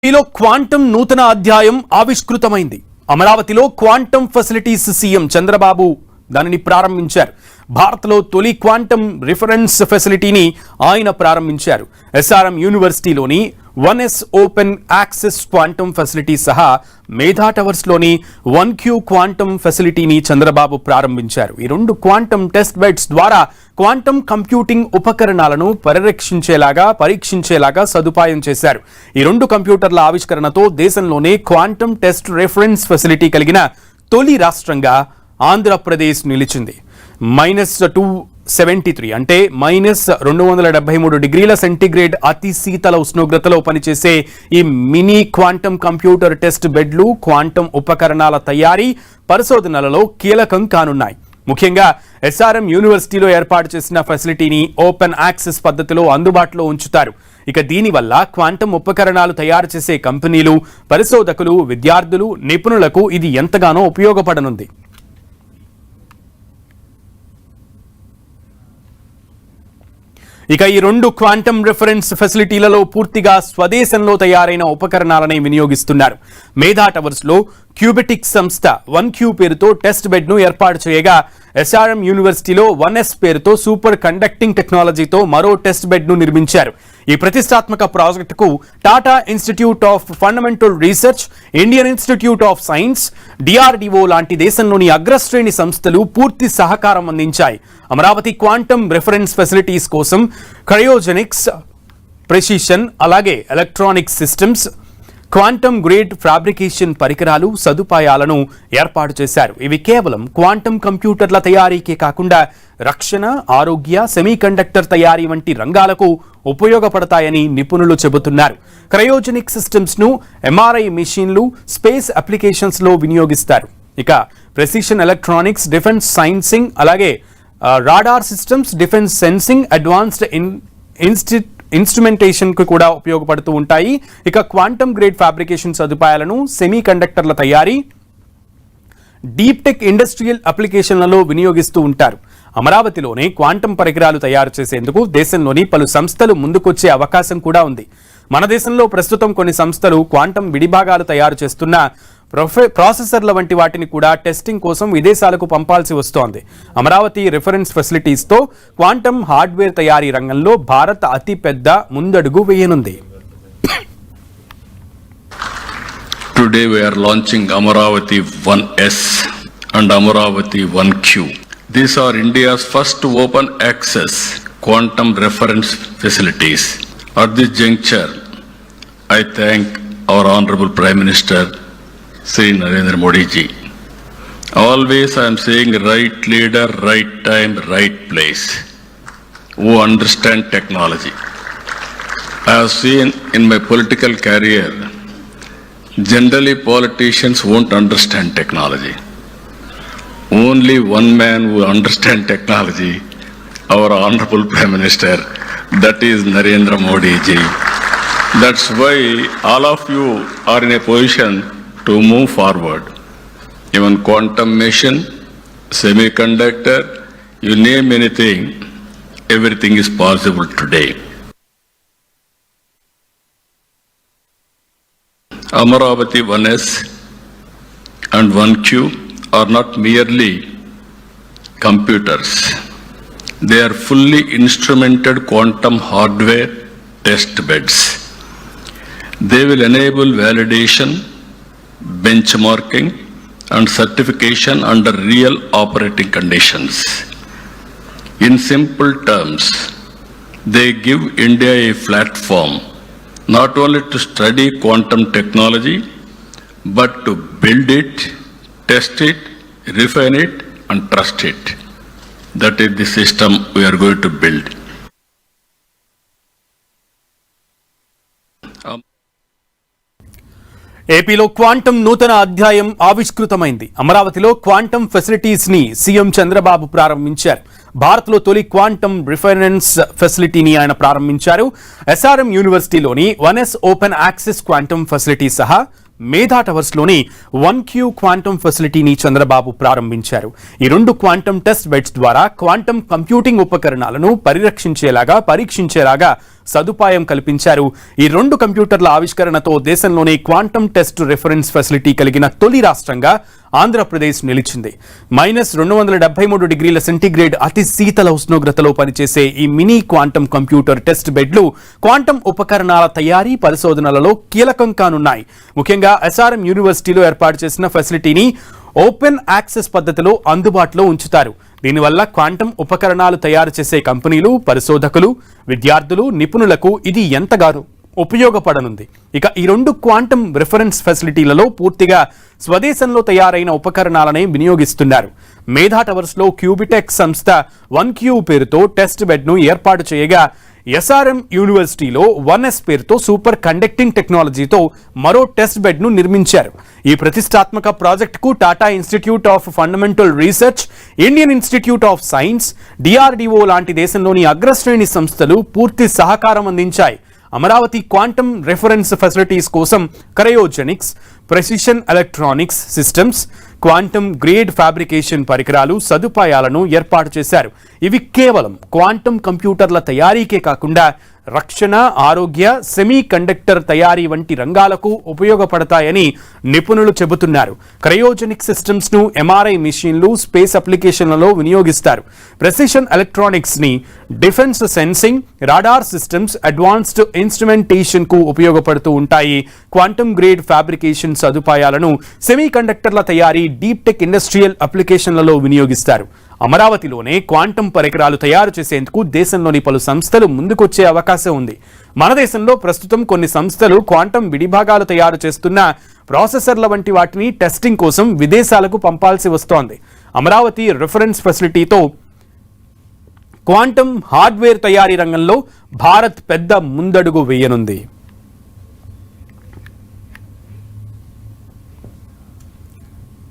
ఏపీలో క్వాంటం నూతన అధ్యాయం ఆవిష్కృతమైంది. అమరావతిలో క్వాంటం ఫెసిలిటీస్ సీఎం చంద్రబాబు దానిని ప్రారంభించారు. భారత్లో తొలి క్వాంటం రిఫరెన్స్ ఫెసిలిటీని ఆయన ప్రారంభించారు. ఎస్ఆర్ఎం యూనివర్సిటీలోని 1S open access quantum facility సహా మేధా టవర్స్లోని 1Q క్వాంటం ఫెసిలిటీని చంద్రబాబు ప్రారంభించారు. ఈ రెండు క్వాంటం టెస్ట్ బెడ్స్ ద్వారా క్వాంటం కంప్యూటింగ్ ఉపకరణాలను పరీక్షించేలాగా సదుపాయం చేశారు. ఈ రెండు కంప్యూటర్ల ఆవిష్కరణతో దేశంలోనే క్వాంటం టెస్ట్ రిఫరెన్స్ ఫెసిలిటీ కలిగిన తొలి రాష్ట్రంగా ఆంధ్రప్రదేశ్ నిలిచింది. -273 అంటే -273 డిగ్రీల సెంటీగ్రేడ్ అతి శీతల ఉష్ణోగ్రతలో పనిచేసే ఈ మినీ క్వాంటం కంప్యూటర్ టెస్ట్ బెడ్లు క్వాంటం ఉపకరణాల తయారీ పరిశోధనలలో కీలకం కానున్నాయి. ముఖ్యంగా ఎస్ఆర్ఎం యూనివర్సిటీలో ఏర్పాటు చేసిన ఫెసిలిటీని ఓపెన్ యాక్సెస్ పద్ధతిలో అందుబాటులో ఉంచుతారు. ఇక దీనివల్ల క్వాంటం ఉపకరణాలు తయారు చేసే కంపెనీలు, పరిశోధకులు, విద్యార్థులు, నిపుణులకు ఇది ఎంతగానో ఉపయోగపడనుంది. ఇక ఈ రెండు క్వాంటం రిఫరెన్స్ ఫెసిలిటీలలో పూర్తిగా స్వదేశంలో తయారైన ఉపకరణాలని వినియోగిస్తున్నారు. మేధా టవర్స్ లో క్యూబెటిక్ సంస్థ 1Q పేరుతో టెస్ట్ బెడ్ ను ఏర్పాటు చేయగా, ఎస్ఆర్ఎం యూనివర్సిటీలో 1S పేరుతో సూపర్ కండక్టింగ్ టెక్నాలజీతో మరో టెస్ట్ బెడ్ ను నిర్మించారు. ఈ ప్రతిష్టాత్మక ప్రాజెక్టుకు Tata institute of fundamental research, Indian institute of science, DRDO లాంటి దేశంలోని అగ్రశ్రేణి సంస్థలు పూర్తి సహకారం అందించాయి. అమరావతి క్వాంటం రిఫరెన్స్ ఫెసిలిటీస్ కోసం క్రయోజెనిక్స్, ప్రెసిషన్, అలాగే electronic systems, quantum grade fabrication పరికరాలు, సదుపాయాలను ఏర్పాటు చేశారు. ఇవి కేవలం క్వాంటం కంప్యూటర్ల తయారీకే కాకుండా రక్షణ, ఆరోగ్య, సెమీకండక్టర్ తయారీ వంటి రంగాలకు ఉపయోగపడతాయని నిపుణులు చెబుతున్నారు. క్రయోజెనిక్ సిస్టమ్స్ ను MRI మెషిన్లు, స్పేస్ అప్లికేషన్స్ లో వినియోగిస్తారు. ఇక ప్రెసిషన్ ఎలక్ట్రానిక్స్, డిఫెన్స్ సైన్సింగ్, అలాగే radar systems, defence sensing, advanced instrumentation కు కూడా ఉపయోగపడుతూ ఉంటాయి. ఇక క్వాంటమ్ గ్రేడ్ ఫ్యాబ్రికేషన్ సదుపాయాలను సెమీ కండక్టర్ల తయారీ, డీప్ టెక్ ఇండస్ట్రియల్ అప్లికేషన్లలో వినియోగిస్తూ ఉంటారు. అమరావతిలోనే క్వాంటం పరికరాలు తయారు చేసేందుకు దేశంలోని పలు సంస్థలు ముందుకొచ్చే అవకాశం కూడా ఉంది. మన దేశంలో ప్రస్తుతం కొన్ని సంస్థలు క్వాంటం విడిభాగాలు తయారు చేస్తున్న ప్రాసెసర్ల వంటి వాటిని కూడా టెస్టింగ్ కోసం విదేశాలకు పంపాల్సి వస్తోంది. అమరావతి రిఫరెన్స్ ఫెసిలిటీస్తో క్వాంటం హార్డ్వేర్ తయారీ రంగంలో భారత్ అతి పెద్ద ముందడుగు వేయనుంది. Today we are launching Amaravati 1S and Amaravati 1Q. These are India's first open access quantum reference facilities. At this juncture, I thank our Honorable Prime Minister Sri Narendra Modi ji. Always I am saying right leader, right time, right place, who understand technology. I have seen in my political career, generally politicians won't understand technology. Only one man who understands technology, our Honorable Prime Minister, that is Narendra Modi ji. That's why all of you are in a position to move forward. Even quantum machine, semiconductor, you name anything, everything is possible today. Amaravati 1S and 1Q are not merely computers. They are fully instrumented quantum hardware test beds. They will enable validation, benchmarking and certification under real operating conditions. In simple terms, they give India a platform not only to study quantum technology, but to build it, test it, refine it and trust it. That is the system we are going to build. ఏపీలో quantum నూతన అధ్యాయం ఆవిష్కృతమైంది. అమరావతిలో quantum facilities ని CM Chandrababu ప్రారంభించారు. భారత్లో తొలి quantum reference ఫెసిలిటీని ఆయన ప్రారంభించారు. ఎస్ఆర్ఎం యూనివర్సిటీలోని 1S open access quantum facility సహా మేధా టవర్స్ లోని 1Q క్వాంటం ఫెసిలిటీని చంద్రబాబు ప్రారంభించారు. ఈ రెండు క్వాంటం టెస్ట్ బెడ్స్ ద్వారా క్వాంటం కంప్యూటింగ్ ఉపకరణాలను పరీక్షించేలాగా సదుపాయం కల్పించారు. ఈ 2 కంప్యూటర్ల ఆవిష్కరణతో దేశంలోనే క్వాంటం టెస్ట్ రిఫరెన్స్ ఫెసిలిటీ కలిగిన తొలి రాష్ట్రంగా ఆంధ్రప్రదేశ్ నిలిచింది. -273 డిగ్రీల సెంటీగ్రేడ్ అతి శీతల ఉష్ణోగ్రతలో పనిచేసే ఈ మినీ క్వాంటం కంప్యూటర్ టెస్ట్ బెడ్లు క్వాంటం ఉపకరణాల తయారీ పరిశోధనలలో కీలకం కానున్నాయి. ముఖ్యంగా ఎస్ఆర్ఎం యూనివర్సిటీలో ఏర్పాటు చేసిన ఫెసిలిటీని ఓపెన్ యాక్సెస్ పద్ధతిలో అందుబాటులో ఉంచుతారు. దీనివల్ల క్వాంటం ఉపకరణాలు తయారు చేసే కంపెనీలు, పరిశోధకులు, విద్యార్థులు, నిపుణులకు ఇది ఎంతగానో ఉపయోగపడనుంది. ఇక ఈ 2 క్వాంటం రిఫరెన్స్ ఫెసిలిటీలలో పూర్తిగా స్వదేశంలో తయారైన ఉపకరణాలనే వినియోగిస్తున్నారు. మేధా టవర్స్లో క్యూబిటెక్ సంస్థ 1Q పేరుతో టెస్ట్ బెడ్ను ఏర్పాటు చేయగా, ఎస్ఆర్ఎం యూనివర్సిటీలో 1S పేరుతో సూపర్ కండక్టింగ్ టెక్నాలజీతో మరో టెస్ట్ బెడ్ను నిర్మించారు. ఈ ప్రతిష్టాత్మక ప్రాజెక్టుకు Tata institute of fundamental research, Indian institute of science, DRDO లాంటి దేశంలోని అగ్రశ్రేణి సంస్థలు పూర్తి సహకారం అందించాయి. అమరావతి క్వాంటం రిఫరెన్స్ ఫెసిలిటీస్ కోసం cryogenics, precision electronics systems, quantum grade fabrication పరికరాలు, సదుపాయాలను ఏర్పాటు చేశారు. ఇవి కేవలం క్వాంటం కంప్యూటర్ల తయారీకే కాకుండా రక్షణ, ఆరోగ్య, సెమీ కండక్టర్ తయారీ వంటి రంగాలకు ఉపయోగపడతాయని నిపుణులు చెబుతున్నారు. క్రయోజెనిక్ సిస్టమ్స్ ను MRI మిషన్లు, స్పేస్ అప్లికేషన్లలో వినియోగిస్తారు. ప్రెసిషన్ ఎలక్ట్రానిక్స్ ని defence sensing, radar systems, advanced instrumentation కు ఉపయోగపడుతూ ఉంటాయి. క్వాంటం గ్రేడ్ ఫ్యాబ్రికేషన్ సదుపాయాలను సెమీ కండక్టర్ల తయారీ, డీప్ టెక్ ఇండస్ట్రియల్ అప్లికేషన్లలో వినియోగిస్తారు. అమరావతిలోనే క్వాంటం పరికరాలు తయారు చేసేందుకు దేశంలోని పలు సంస్థలు ముందుకొచ్చే అవకాశం ఉంది. మన దేశంలో ప్రస్తుతం కొన్ని సంస్థలు క్వాంటం విడిభాగాలు తయారు చేస్తున్న ప్రాసెసర్ల వంటి వాటిని టెస్టింగ్ కోసం విదేశాలకు పంపాల్సి వస్తోంది. అమరావతి రిఫరెన్స్ ఫెసిలిటీతో క్వాంటం హార్డ్వేర్ తయారీ రంగంలో భారత్ పెద్ద ముందడుగు వేయనుంది.